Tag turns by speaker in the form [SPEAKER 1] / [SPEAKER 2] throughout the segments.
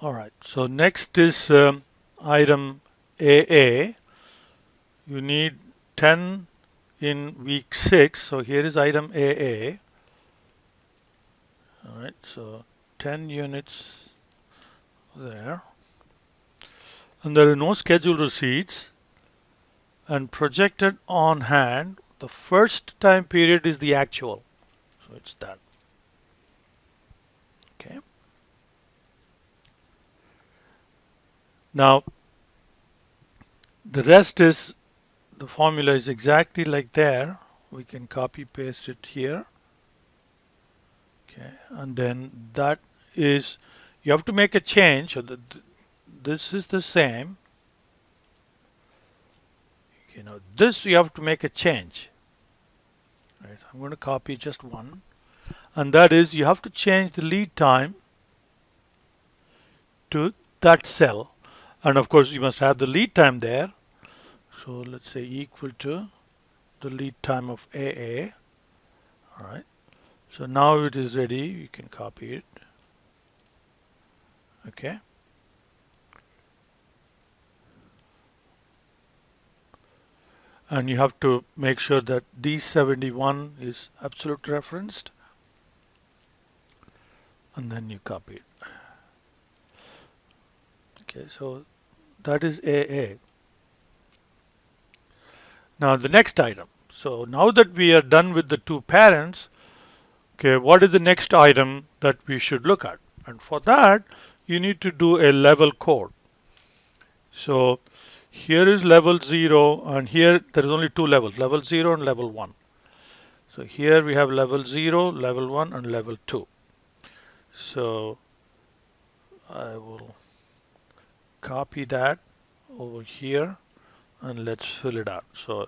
[SPEAKER 1] All right, so next is item AA. You need 10 in week 6. So here is item AA. All right, so 10 units there. And there are no scheduled receipts. And projected on hand, the first time period is the actual. So it's that. Okay. Now, the rest is, the formula is exactly like there. We can copy paste it here. Okay, and then that is, you have to make a change. So this is the same. You know, this you have to make a change. Right, I'm going to copy just one, and that is you have to change the lead time to that cell, and of course you must have the lead time there. So let's say equal to the lead time of AA. All right. So now it is ready. You can copy it. Okay. And you have to make sure that D71 is absolute referenced, and then you copy it. Okay, so that is AA. Now the next item. So now that we are done with the two parents, okay, what is the next item that we should look at? And for that, you need to do a level code. So here is level 0, and here there is only two levels, level 0 and level 1. So here we have level 0, level 1, and level 2. So I will copy that over here and let's fill it out. So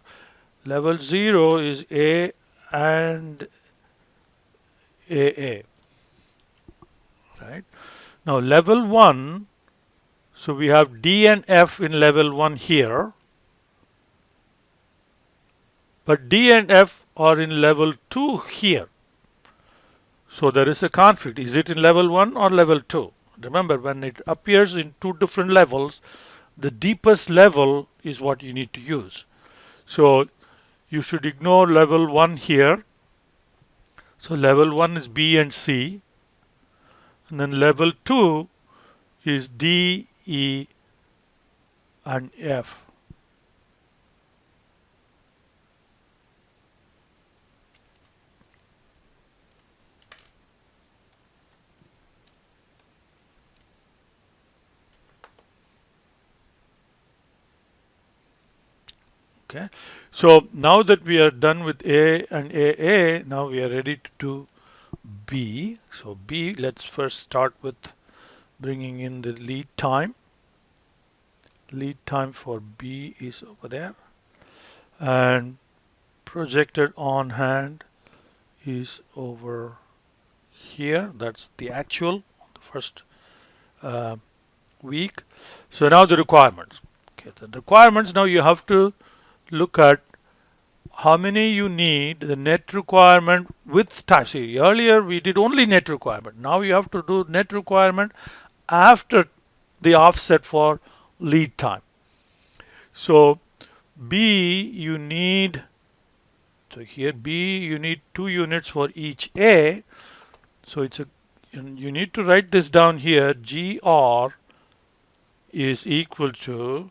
[SPEAKER 1] level 0 is A and AA, right? Now level 1, so we have D and F in level 1 here, but D and F are in level 2 here. So there is a conflict. Is it in level 1 or level 2? Remember, when it appears in two different levels, the deepest level is what you need to use. So you should ignore level 1 here. So level 1 is B and C. And then level 2 is D, E, and F. Okay. So now that we are done with A and AA, now we are ready to do B. So B, let's first start with bringing in the lead time. Lead time for B is over there, and projected on hand is over here. That's the actual, the first week. So now the requirements. Okay, the requirements, now you have to look at how many you need, the net requirement with time. See, earlier we did only net requirement. Now you have to do net requirement after the offset for lead time. So B, you need, so here B, you need 2 units for each A. So it's a, you need to write this down here. GR is equal to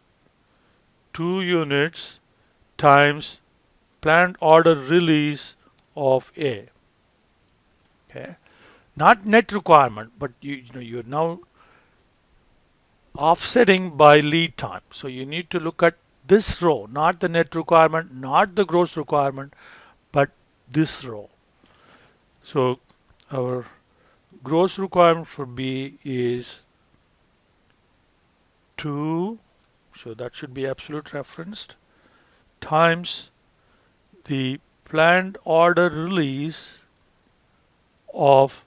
[SPEAKER 1] 2 units times planned order release of A. Okay, not net requirement, but you're now offsetting by lead time. So you need to look at this row, not the net requirement, not the gross requirement, but this row. So our gross requirement for B is 2, so that should be absolute referenced, times the planned order release of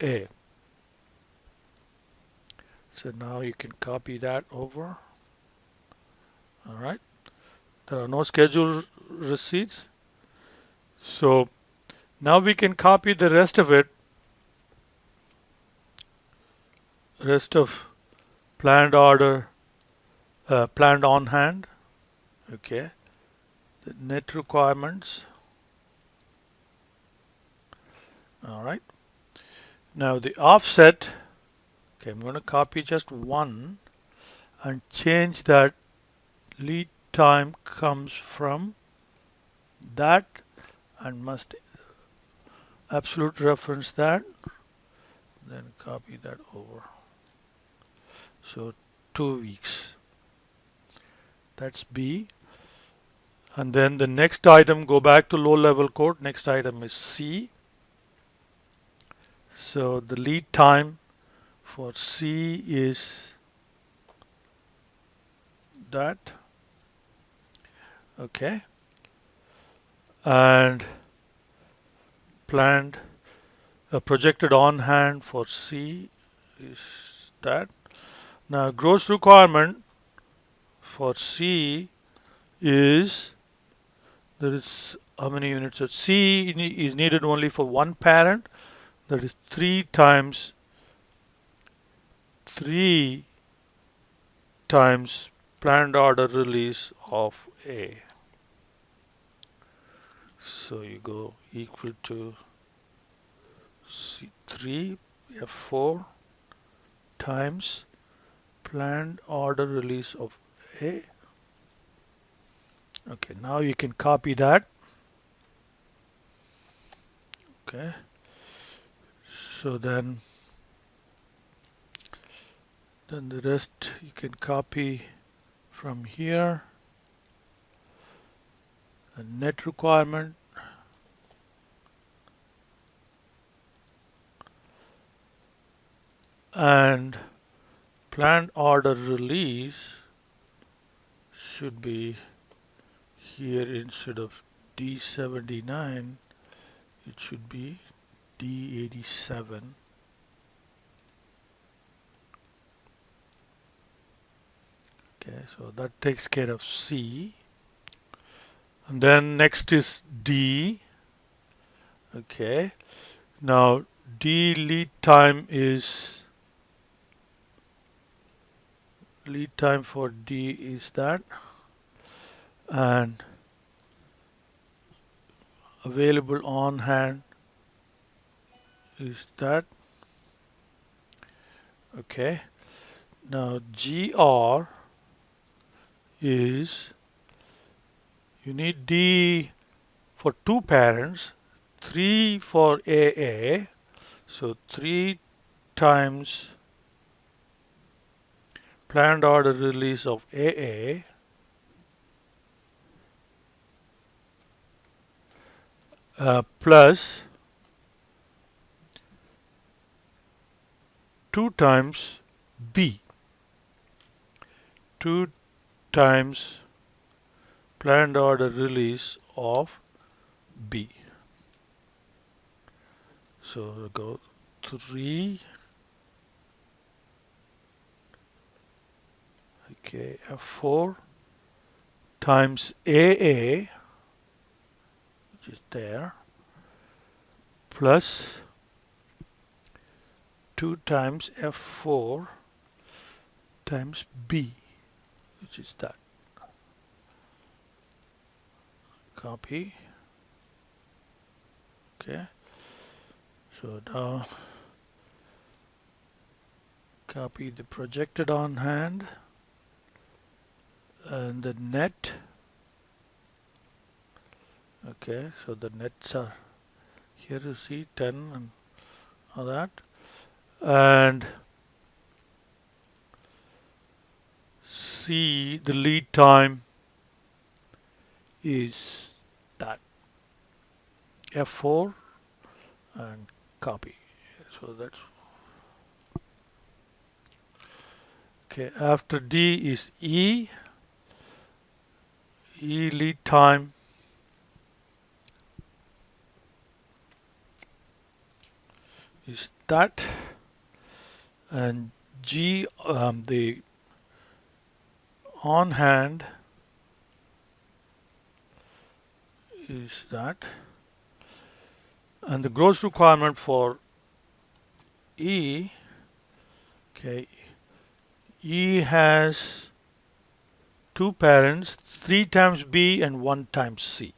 [SPEAKER 1] A. So now you can copy that over. All right. There are no scheduled receipts. So now we can copy the rest of it rest of planned order, planned on hand. Okay, the net requirements. All right. Now the offset. Okay, I'm going to copy just one and change that lead time comes from that and must absolute reference that, then copy that over. So 2 weeks. That's B. And then the next item, go back to low level code. Next item is C. So the lead time for C is that. Okay. And planned, projected on hand for C is that. Now gross requirement for C is, there is how many units? So C is needed only for one parent. That is 3 times planned order release of A. So you go equal to C3 F4 times planned order release of A. Okay, now you can copy that. Okay, so then the rest you can copy from here. The net requirement, and planned order release should be here. Instead of D79, it should be D87. Okay, so that takes care of C. And then next is D. Okay, now D lead time for D is that, and available on hand is that. Okay, now GR is, you need D for 2 parents, 3 for AA, so 3 times planned order release of AA plus 2 times B, 2 times planned order release of B. So we'll go 3, okay, F4 times AA, which is there, plus 2 times F4 times B, which is that. Copy. Okay, so now copy the projected on hand and the net. Okay, so the nets are here, you see 10 and all that, and see the lead time is that, F4, and copy. So that's okay. After D is E. E lead time is that, and G, the on hand is that, and the gross requirement for E, Okay, E has two parents, 3 times B and 1 times C.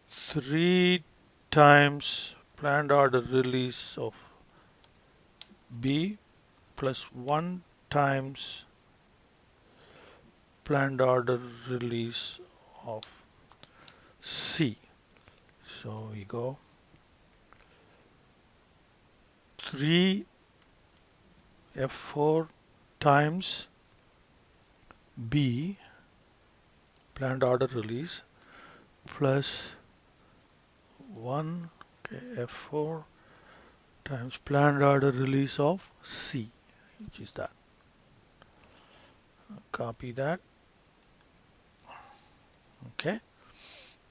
[SPEAKER 1] 3 times planned order release of B plus 1 times planned order release of C. So we go 3 F4 times B planned order release plus 1 F4 times planned order release of C, which is that. Copy that. Okay.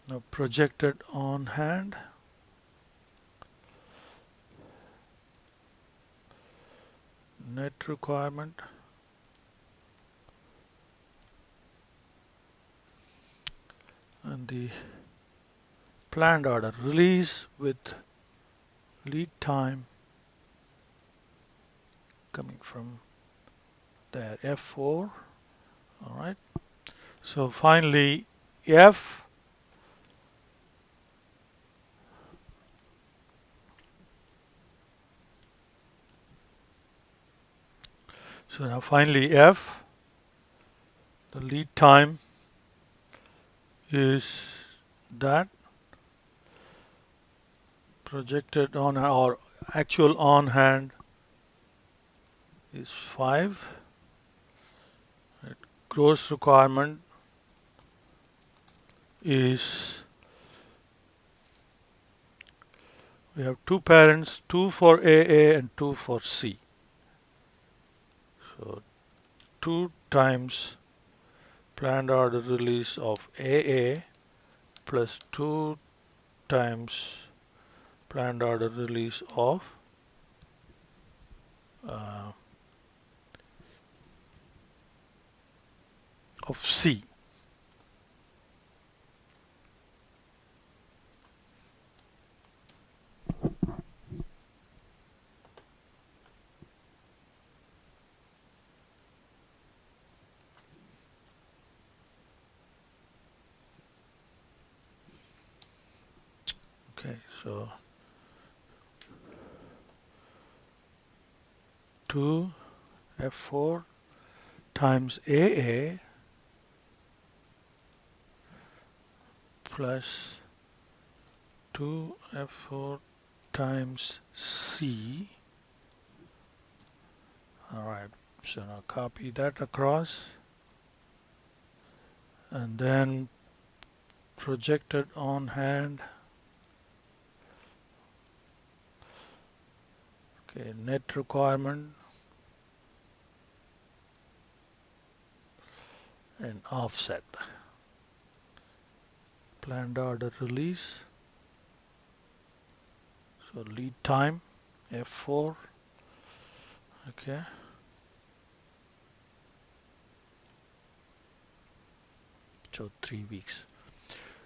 [SPEAKER 1] Now projected on hand. Net requirement. And the planned order release with lead time coming from there, F4. All right. So finally, F so now finally F, the lead time is that projected on or actual on hand is 5. Gross requirement is, we have 2 parents, 2 for AA and 2 for C. So 2 times planned order release of AA plus 2 times planned order release of C. Okay, so 2 F4 times AA plus 2 F4 times C. Alright, so now copy that across and then projected on hand. Okay, net requirement and offset. Planned order release. So lead time F4. Okay. So 3 weeks.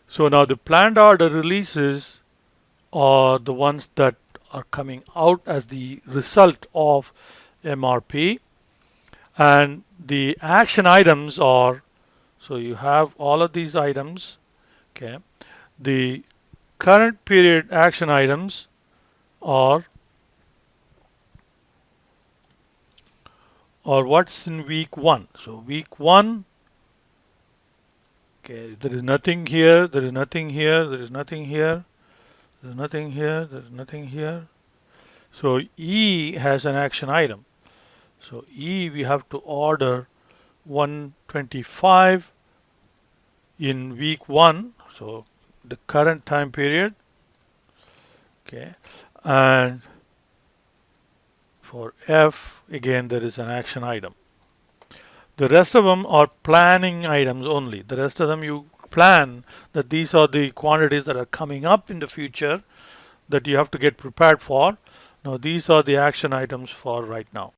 [SPEAKER 1] So now the planned order releases are the ones that are coming out as the result of MRP, and the action items are, so you have all of these items. Okay, the current period action items are what's in week 1. So week 1, okay, there is nothing here, there is nothing here, there is nothing here, there is nothing here, there is nothing here. So E has an action item. So E, we have to order 125 in week 1. So the current time period. Okay, and for F, again, there is an action item. The rest of them are planning items only. The rest of them you plan that these are the quantities that are coming up in the future that you have to get prepared for. Now these are the action items for right now.